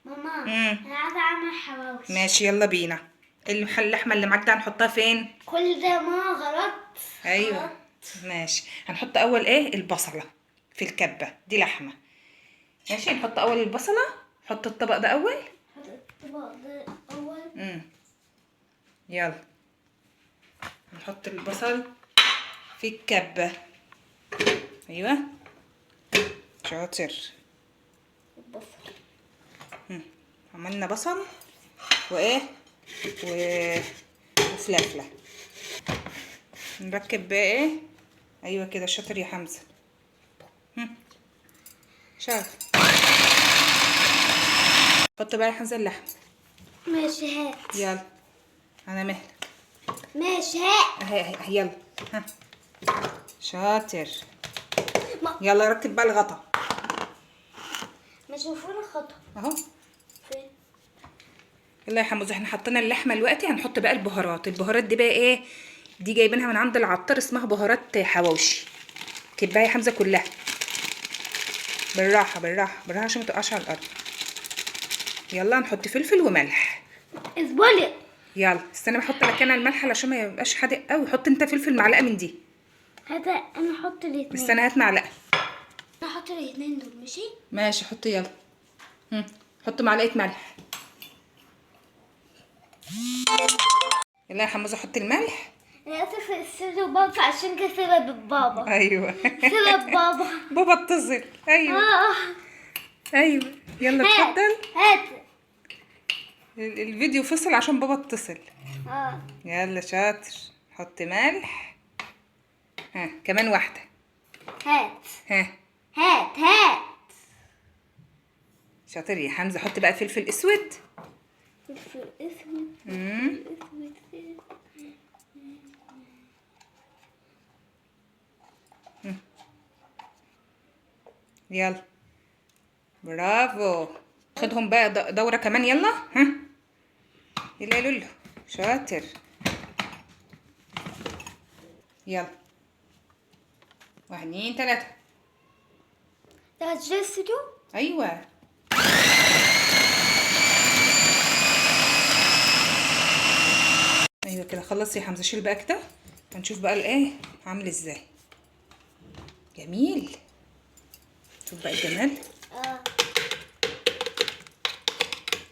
ماما انا عايزه اعمل حواوشي. ماشي يلا بينا. اللحمه اللي معاك ده هنحطها فين؟ كل ده ماما غلط. ايوه غلط. ماشي. هنحط اول ايه؟ البصله في الكبه دي لحمه. ماشي نحط اول البصله. حط الطبق ده اول. حط الطبق ده اول. يلا نحط البصل في الكبه. ايوه شاطر. البصل. عملنا بصل وايه وفلفله. نركب بقى ايه؟ ايوه كده شاطر يا حمزه. شاطر. حط بقى يا حمزه اللحم. ماشي هات. يلا على مهلك. ماشي هات. اهي يلا. ها شاطر. يلا ركب بقى الغطا. ماشي فين الخطوة؟ اهو. فين؟ يلا يا حموزه احنا حطينا اللحمه دلوقتي. هنحط بقى البهارات. البهارات دي بقى ايه؟ دي جايبينها من عند العطار، اسمها بهارات حواوشي. كبها يا حمزه كلها بالراحه بالراحه بالراحه عشان ما تقعش على الارض. يلا نحط فلفل وملح. اصبري. يلا استنى بحط لك انا الملح علشان ما يبقاش حادق قوي. حط انت فلفل معلقه من دي. هات انا احط الاثنين. استنى هات معلقه. انا احط الاثنين دول. ماشي ماشي حط يلا. حط معلقه ملح. يلا يا حموزه حط الملح. انا اسف السر بابا عشان كده سبب بابا. ايوه سبب بابا. بابا اتصل. ايوه ايوه يلا اتفضل. هات. الفيديو فصل عشان بابا اتصل. يلا شاطر. حط ملح. ها كمان واحده. هات. ها هات. شاطر يا حمزه. حط بقى فلفل اسود. فلفل اسود. يلا برافو. خدهم بقى دورة كمان. يلا ها يلا يا لولو شاطر. يلا 1 2 3. ده جسده. ايوه ايوه كده خلص يا حمزه. شيل بقى كده هنشوف بقى الايه عامل ازاي. جميل. شوف بقى الجمال.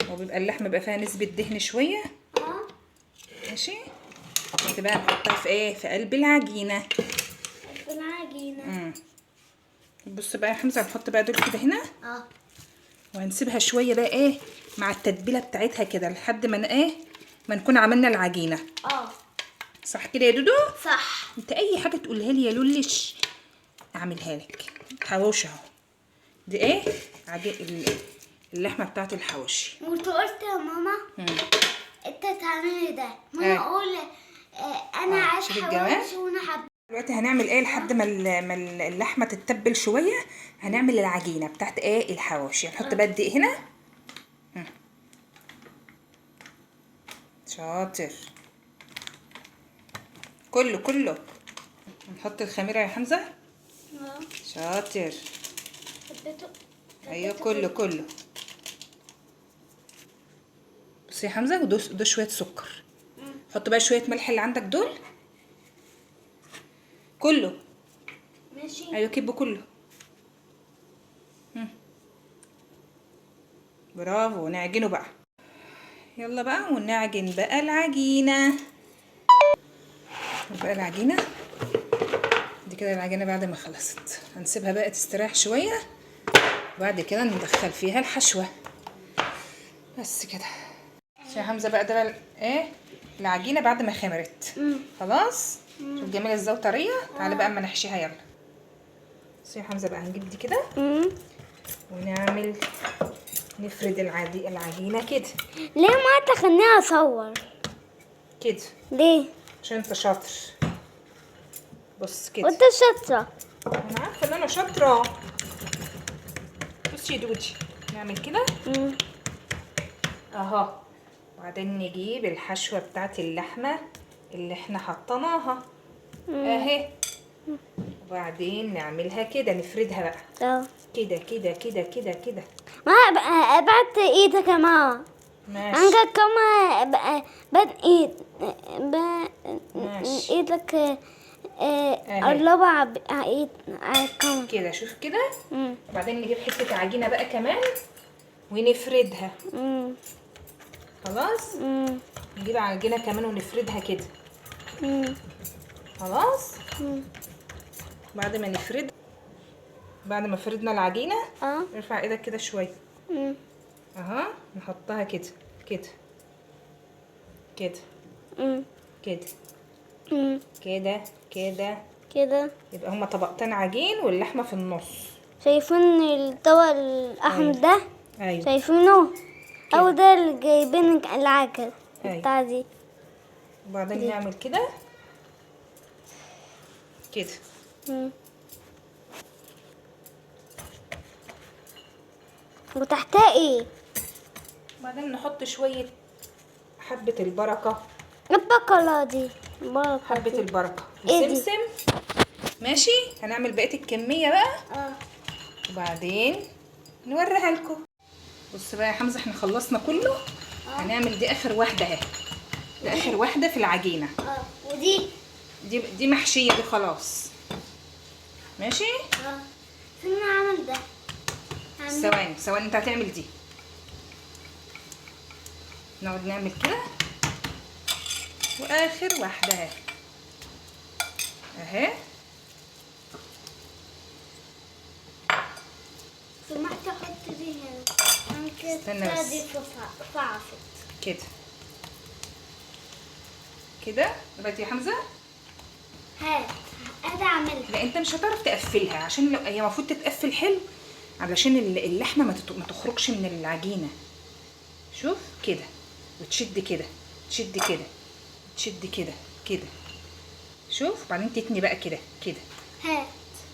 هو بيبقى اللحمه بيبقى فيها نسبه دهن شويه. ماشي. كده بقى نحطها في ايه؟ في قلب العجينه. في العجينه. بص بقى يا حمزه هنحط بقى دول كده هنا. وهنسيبها شويه بقى ايه مع التتبيله بتاعتها كده لحد ما ايه ما نكون عملنا العجينه. صح كده يا دودو؟ صح. انت اي حاجه تقولها لي يا لولش اعملها لك. حواوشي اهو. دي ايه؟ اللحمه بتاعت الحواوشي. وانت قلت يا ماما انت تعملي ده. ماما اقول انا عايز حواوشي وانا حابه. دلوقتي هنعمل ايه لحد ما اللحمه تتبل شويه؟ هنعمل العجينه بتاعت ايه الحواوشي. هنحط بقى الدقيق هنا. شاطر. كله. هنحط الخميره يا حمزه. شاطر. ايوه كله. بص يا حمزه وده شويه سكر. حط بقى شويه ملح اللي عندك دول. كله. ماشي. ايوه كبه كله. برافو. نعجنه بقى. يلا بقى ونعجن بقى العجينه. بقى العجينه دي كده. العجينه بعد ما خلصت هنسيبها بقى تستريح شويه وبعد كده ندخل فيها الحشوه. بس كده يا حمزه بقى. ده بقى ايه العجينه بعد ما خمرت. خلاص. شوف جميله ازاي وطريه. تعالى بقى اما نحشيها. يلا بصي يا حمزه بقى هنجيب دي كده ونعمل نفرد العجينه كده. ليه ما تخليني اصور كده؟ ليه؟ عشان انت شاطر. بص كده. وانت شاطره. انا عارفه ان انا شاطره. بصي يا دودي نعمل كده اهو. وبعدين نجيب الحشوه بتاعت اللحمه اللي احنا حطيناها اهي. وبعدين نعملها كده، نفردها بقى كده كده كده كده كده. ما ابعت ايدك يا ماما. ماشي. عندك كما بد ايد ماشي. ايدك قربها على ايد على الكاميرا كده شوف كده. وبعدين نجيب حته عجينه بقى كمان ونفردها. خلاص. نجيب عجينه كمان ونفردها كده. خلاص. بعد ما نفرد، بعد ما فردنا العجينه ارفع ايدك كده شويه. اها، نحطها كده كده كده كده كده كده كده. يبقى هما طبقتين عجين واللحمه في النص. شايفين الطبق الاحمر ده؟ ايوه شايفينه؟ او ده اللي جايبين العجل بتاع دي. وبعدين نعمل كده كده. وتحتها ايه؟ وبعدين نحط شويه حبه البركه. البقرة دي حبه البركه إيه دي؟ وسمسم. ماشي. هنعمل بقيه الكميه بقى. وبعدين نوريها لكم. بص بقى يا حمزه، احنا خلصنا كله. هنعمل دي اخر واحده اهي. دي اخر واحده في العجينه. ودي دي محشيه دي خلاص. ماشي. فين عمل ده؟ ثواني انت هتعمل دي. نقعد نعمل كده. واخر واحده اهي اهي. سمحت احط دي هنا. استنى بس. دي فعفت كده كده. دلوقتي يا حمزه هات اعملها. لا انت مش هتعرف تقفلها، عشان لو هي المفروض تتقفل حلو علشان اللحمه ما تخرجش من العجينه. شوف كده، وتشد كده، تشد كده، تشد كده كده. شوف. وبعدين تتني بقى كده كده. هات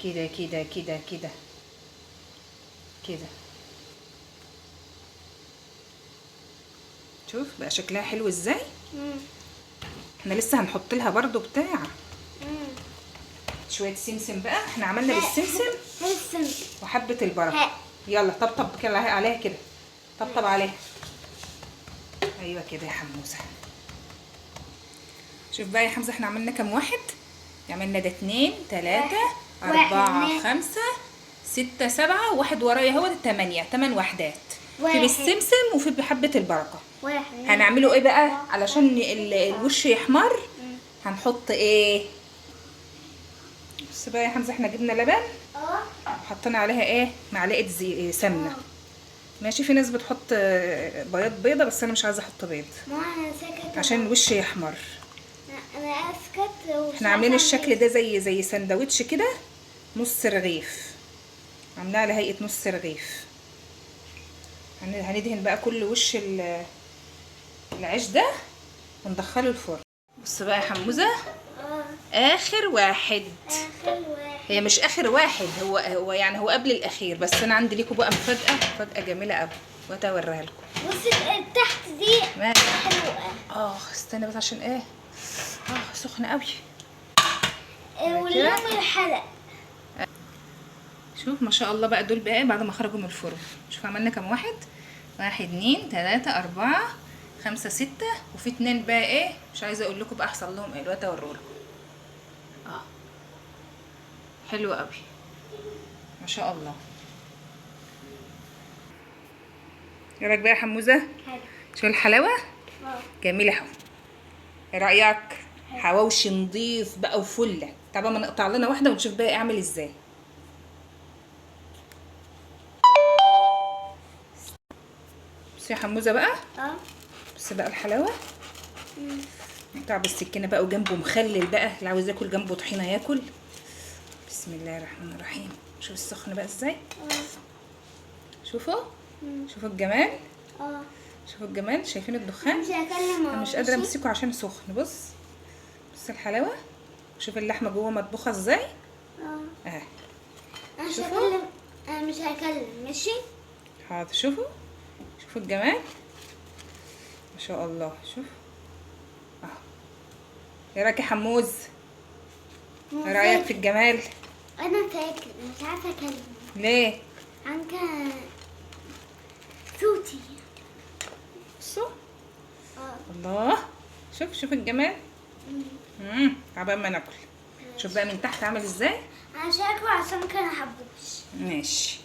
كده كده كده كده كده. شوف بقى شكلها حلو ازاي. احنا لسه هنحط لها برضو بتاع شويه سمسم بقى. احنا عملنا بالسمسم وحبه البركه. يلا طبطب كده عليها كده، طبطب عليها. ايوه كده يا حموزه. شوف بقى يا حمزه احنا عملنا كام واحد. عملنا ده 2 3 4 5 6 7 وواحد ورايا اهو 8 وحدات. في بالسمسم وفي بحبه البركه. هنعمله ايه بقى علشان الوش يحمر؟ هنحط ايه؟ بص بقى يا حمزه، احنا جبنا لبن وحطينا عليها ايه؟ معلقه سمنه. ماشي. في ناس بتحط بيضه بس انا مش عايزه احط بيض عشان الوش يحمر. انا اسكت. احنا عاملين الشكل ده زي سندوتش كده، نص رغيف. عاملاه على هيئه نص رغيف. هندهن بقى كل وش العيش ده وندخله الفرن. بص بقى يا حموزه، اخر واحد. هي مش اخر واحد، هو يعني هو قبل الاخير، بس انا عندي ليكم بقى مفاجاه جميله قوي وهوريها لكم. بصي تحت دي حلوه. استنى بس عشان ايه. سخنه قوي. واليوم الحلق. شوف ما شاء الله بقى. دول بقى بعد ما خرجوا من الفرن. شوف عملنا كام واحد. 1 2 3 4 5 6 وفي 2 بقى ايه مش عايزه اقول لكم بقى حصل لهم ايه. دلوقتي اوريهولكم. حلو قوي ما شاء الله. ايه رايك بقى يا حموزه؟ شوف الحلاوه جميله اهو. ايه رايك؟ حواوشي نضيف بقى وفله. طب ما نقطع لنا واحده ونشوف بقى اعمل ازاي. بصي يا حموزه بقى. بصي بقى الحلاوه. نقطع بالسكينه بقى وجنبه مخلل بقى. اللي عاوز ياكل جنبه طحينه ياكل. بسم الله الرحمن الرحيم. شوف السخن بقى ازاي. شوفوا الجمال. شوفوا الجمال. شايفين الدخان؟ مش هكلم. انا مش قادره امسكه عشان سخن. بص الحلاوه. شوف اللحمه جوه مطبوخه ازاي. انا مش هكلم. انا مش هكلم. ماشي حاضر. شوفوا الجمال ما شاء الله. شوف ايه رايك يا حموز؟ ايه رايك في الجمال؟ انا فاكر مش عارفه اكلم ليه؟ عنك صوتي. بصوا اه الله، شوف الجمال. عبال ما ناكل. شوف بقى من تحت عامل ازاي. انا شاكله عشان كان حبوش. ماشي.